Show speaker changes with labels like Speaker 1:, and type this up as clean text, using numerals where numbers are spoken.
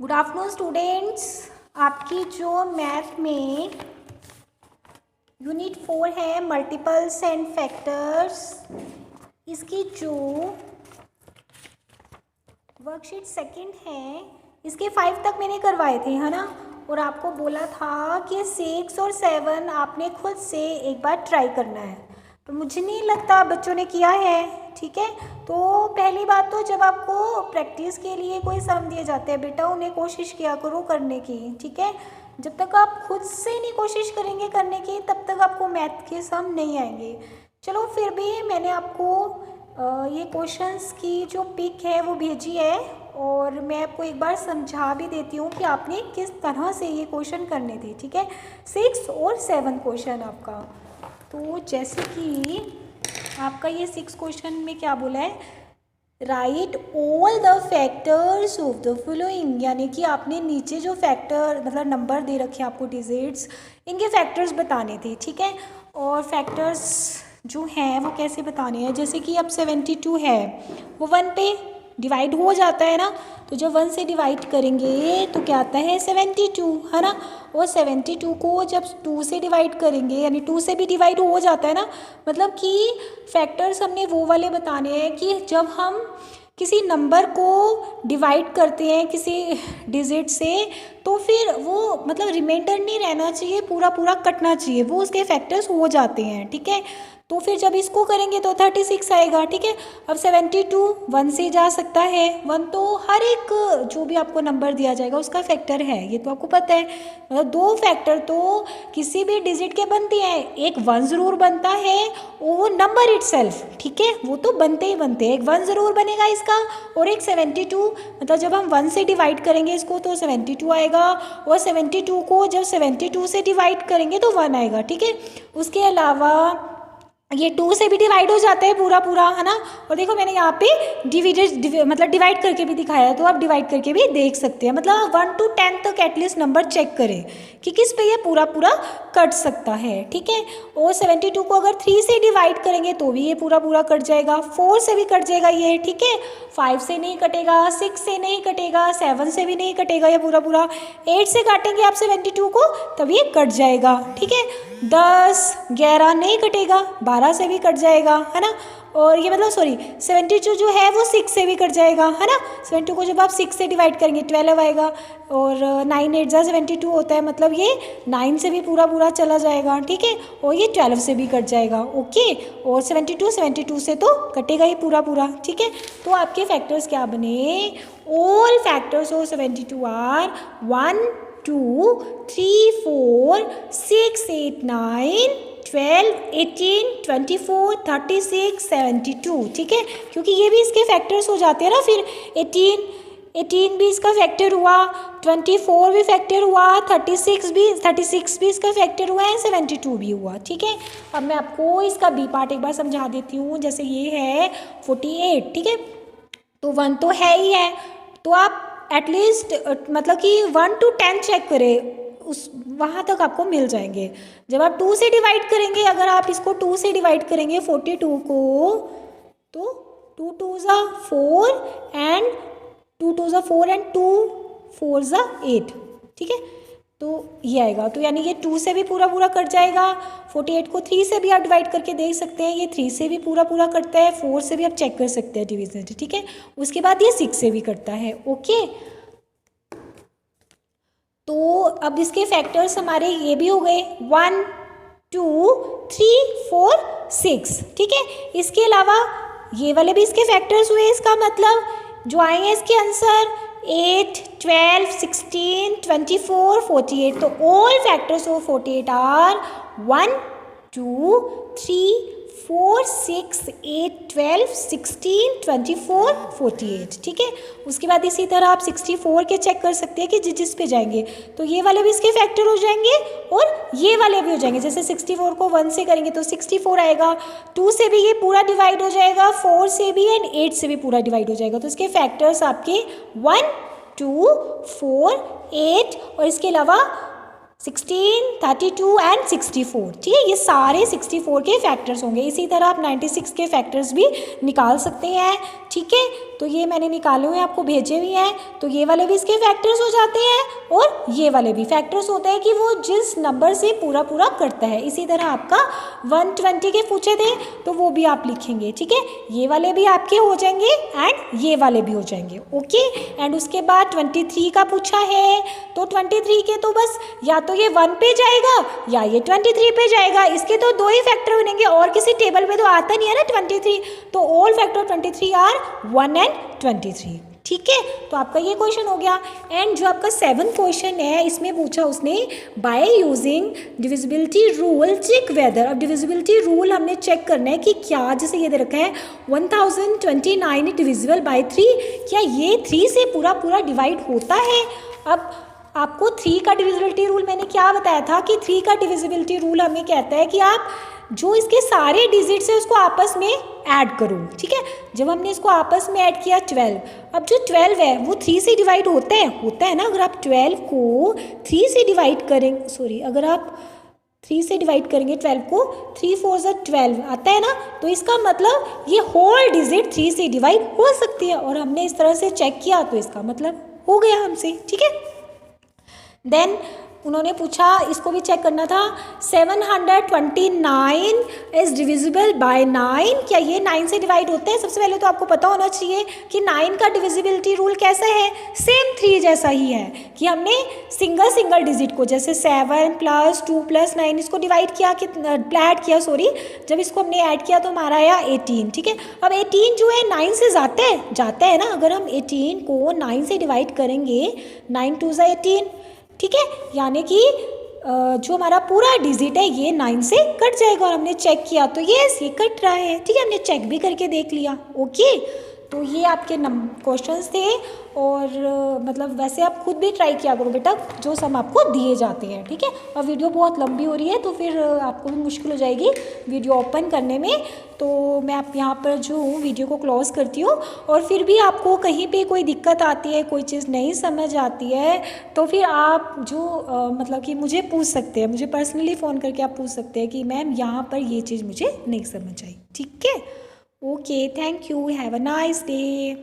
Speaker 1: Good afternoon students. आपकी जो math में यूनिट 4 है मल्टीपल्स एंड फैक्टर्स, इसकी जो वर्कशीट सेकंड है इसके 5 तक मैंने करवाए थे, है ना। और आपको बोला था कि 6 और 7 आपने खुद से एक बार ट्राई करना है, तो मुझे नहीं लगता बच्चों ने किया है। ठीक है, तो पहली बात तो जब आपको प्रैक्टिस के लिए कोई सम दिए जाते हैं बेटा, उन्हें कोशिश किया करो करने की। ठीक है, जब तक आप खुद से नहीं कोशिश करेंगे करने की तब तक आपको मैथ के सम नहीं आएंगे। चलो फिर भी मैंने आपको ये क्वेश्चंस की जो पिक है वो भेजी है, और मैं आपको एक बार समझा भी देती हूँ कि आपने किस तरह से ये क्वेश्चन करने थे। ठीक है, 6 और 7 क्वेश्चन आपका। तो जैसे कि आपका ये 6 क्वेश्चन में क्या बोला है, right all the factors of the following, यानी कि आपने नीचे जो फैक्टर मतलब नंबर दे रखे हैं आपको डिजिट्स, इनके फैक्टर्स बताने थे। ठीक है, और फैक्टर्स जो हैं वो कैसे बताने हैं, जैसे कि अब 72 है वो 1 पे डिवाइड हो जाता है ना, तो जब 1 से डिवाइड करेंगे तो क्या आता है 72, है ना। और 72 को जब 2 से डिवाइड करेंगे, यानी 2 से भी डिवाइड हो जाता है ना, मतलब कि फैक्टर्स हमने वो वाले बताने हैं कि जब हम किसी नंबर को डिवाइड करते हैं किसी डिजिट से, तो फिर वो मतलब रिमाइंडर नहीं रहना चाहिए, पूरा पूरा कटना चाहिए, वो उसके फैक्टर्स हो जाते हैं। ठीक है, तो फिर जब इसको करेंगे तो 36 आएगा। ठीक है, अब 72 1 से जा सकता है, 1 तो हर एक जो भी आपको नंबर दिया जाएगा उसका फैक्टर है, ये तो आपको पता है। मतलब 2 फैक्टर तो किसी भी डिजिट के बनते हैं, एक 1 ज़रूर बनता है वो नंबर इटसेल्फ। ठीक है, वो तो बनते ही बनते हैं, एक 1 ज़रूर बनेगा इसका, और एक 72, मतलब जब हम 1 से डिवाइड करेंगे इसको तो 72 आएगा, और 72 को जब 72 से डिवाइड करेंगे तो 1 आएगा। ठीक है, उसके अलावा ये 2 से भी डिवाइड हो जाता है पूरा पूरा, है ना। और देखो मैंने यहाँ पे मतलब डिवाइड करके भी दिखाया है, तो आप डिवाइड करके भी देख सकते हैं। मतलब 1 to 10 तक एटलीस्ट नंबर चेक करें कि किस पे ये पूरा पूरा कट सकता है। ठीक है, और 72 को अगर 3 से डिवाइड करेंगे तो भी ये पूरा पूरा कट जाएगा, 4 से भी कट जाएगा ये। ठीक है, 5 से नहीं कटेगा, 6 से नहीं कटेगा, 7 से भी नहीं कटेगा ये पूरा पूरा, 8 से काटेंगे आप 72 को तब ये कट जाएगा। ठीक है, 10 11 नहीं कटेगा, 12 से भी कट जाएगा, है ना। और ये मतलब 72 जो है वो 6 से भी कट जाएगा, है ना। 72 को जब आप 6 से डिवाइड करेंगे 12 आएगा, और 9 8 72 होता है, मतलब ये 9 से भी पूरा पूरा चला जाएगा। ठीक है, और ये 12 से भी कट जाएगा। ओके, और 72 से तो कटेगा ही पूरा पूरा। ठीक है, तो आपके फैक्टर्स क्या बने, ऑल फैक्टर्स ऑफ 72 आर 1 2 3 4 6 8 9 12 18 24 36 72। ठीक है, क्योंकि ये भी इसके फैक्टर्स हो जाते हैं ना, फिर 18 भी इसका फैक्टर हुआ, 24 भी फैक्टर हुआ, 36 भी इसका फैक्टर हुआ है, 72 भी हुआ। ठीक है, अब मैं आपको इसका बी पार्ट एक बार समझा देती हूँ। जैसे ये है 48, ठीक है, तो 1 तो है ही है, तो आप एटलीस्ट मतलब कि 1 to 10 चेक करें, उस वहाँ तक आपको मिल जाएंगे। जब आप 2 से डिवाइड करेंगे, अगर आप इसको 2 से डिवाइड करेंगे 42 को, तो 2 2 ज़ा 4 एंड 2 2 ज़ा 4 एंड 2 4 ज़ा 8। ठीक है, तो ये आएगा, तो यानी ये 2 से भी पूरा पूरा कट जाएगा। 48 को 3 से भी आप डिवाइड करके देख सकते हैं, ये 3 से भी पूरा पूरा कटता है, 4 से भी आप चेक कर सकते हैं डिवीजन। ठीक है, उसके बाद ये 6 से भी कटता है। ओके, तो अब इसके फैक्टर्स हमारे ये भी हो गए 1 2 3 4 6। ठीक है, इसके अलावा ये वाले भी इसके फैक्टर्स हुए, इसका मतलब जो आएंगे इसके आंसर 8 12 16 24 48। तो ऑल फैक्टर्स ऑफ 48 आर 1 2 3 4 6 8 12 16 24 48। ठीक है, उसके बाद इसी तरह आप 64 के चेक कर सकते हैं कि जिस पे जाएंगे, तो ये वाले भी इसके फैक्टर हो जाएंगे और ये वाले भी हो जाएंगे। जैसे 64 को 1 से करेंगे तो 64 आएगा, 2 से भी ये पूरा डिवाइड हो जाएगा, 4 से भी एंड 8 से भी पूरा डिवाइड हो जाएगा। तो इसके फैक्टर्स आपके 1 2 4 8 और इसके अलावा 16, 32 एंड 64। ठीक है, ये सारे 64 के फैक्टर्स होंगे। इसी तरह आप 96 के फैक्टर्स भी निकाल सकते हैं। ठीक है, तो ये मैंने निकाले हुए आपको भेजे हुए हैं। तो ये वाले भी इसके फैक्टर्स हो जाते हैं और ये वाले भी फैक्टर्स होते हैं कि वो जिस नंबर से पूरा पूरा करता है। इसी तरह आपका 120 के पूछे थे तो वो भी आप लिखेंगे। ठीक है, ये वाले भी आपके हो जाएंगे एंड ये वाले भी हो जाएंगे। ओके, एंड उसके बाद 23 का पूछा है तो 23 के तो बस या तो ये 1 पे जाएगा या ये 23 पे जाएगा। इसके तो दो ही फैक्टर बनेंगे और किसी टेबल में तो आता नहीं है ना 23। तो ऑल फैक्टर 23 आर 1 एंड 23। ठीक है, तो आपका ये क्वेश्चन हो गया। एंड जो आपका 7th क्वेश्चन है इसमें पूछा उसने by using divisibility rule check whether. अब डिविजिबिलिटी रूल हमने चेक करना है कि क्या, जैसे ये दे रखा है 1029 डिविजिबल बाय 3, क्या ये 3 से पूरा पूरा डिवाइड होता है। अब आपको 3 का डिविजिबिलिटी रूल मैंने क्या बताया था कि 3 का डिविजिबिलिटी रूल हमें कहता है कि आप जो इसके सारे डिजिट्स है उसको आपस में ऐड करो। ठीक है, जब हमने इसको आपस में ऐड किया 12, अब जो 12 है वो 3 से डिवाइड होता है ना। अगर आप 12 को 3 से डिवाइड करेंगे, अगर आप 3 से डिवाइड करेंगे 12 को, 3 4 12 आता है ना, तो इसका मतलब ये होल डिजिट 3 से डिवाइड हो सकती है। और हमने इस तरह से चेक किया तो इसका मतलब हो गया हमसे। ठीक है, देन उन्होंने पूछा, इसको भी चेक करना था, 729 इज डिविजिबल बाय 9, क्या ये 9 से डिवाइड होते हैं। सबसे पहले तो आपको पता होना चाहिए कि 9 का डिविजिबिलिटी रूल कैसा है, सेम 3 जैसा ही है कि हमने सिंगल डिजिट को, जैसे 7 + 2 + 9 इसको डिवाइड किया, ऐड किया, जब इसको हमने ऐड किया तो हमारा आया 18। ठीक है, अब 18 जो है 9 से जाता है ना। अगर हम 18 को 9 से डिवाइड करेंगे, 9 2 = 18। ठीक है, यानी कि जो हमारा पूरा डिजिट है ये 9 से कट जाएगा। और हमने चेक किया तो ये कट रहा है। ठीक है, हमने चेक भी करके देख लिया। ओके, तो ये आपके क्वेश्चंस थे। और मतलब वैसे आप खुद भी ट्राई किया करो बेटा, जो सम आपको दिए जाते हैं। ठीक है, और वीडियो बहुत लंबी हो रही है तो फिर आपको भी मुश्किल हो जाएगी वीडियो ओपन करने में। तो मैं आप यहाँ पर जो वीडियो को क्लोज़ करती हूँ। और फिर भी आपको कहीं पे कोई दिक्कत आती है, कोई चीज़ नहीं समझ आती है, तो फिर आप जो मतलब कि मुझे पूछ सकते हैं, मुझे पर्सनली फ़ोन करके आप पूछ सकते हैं कि मैम यहाँ पर ये चीज़ मुझे नहीं समझ आई। ठीक है, okay, thank you, have a nice day.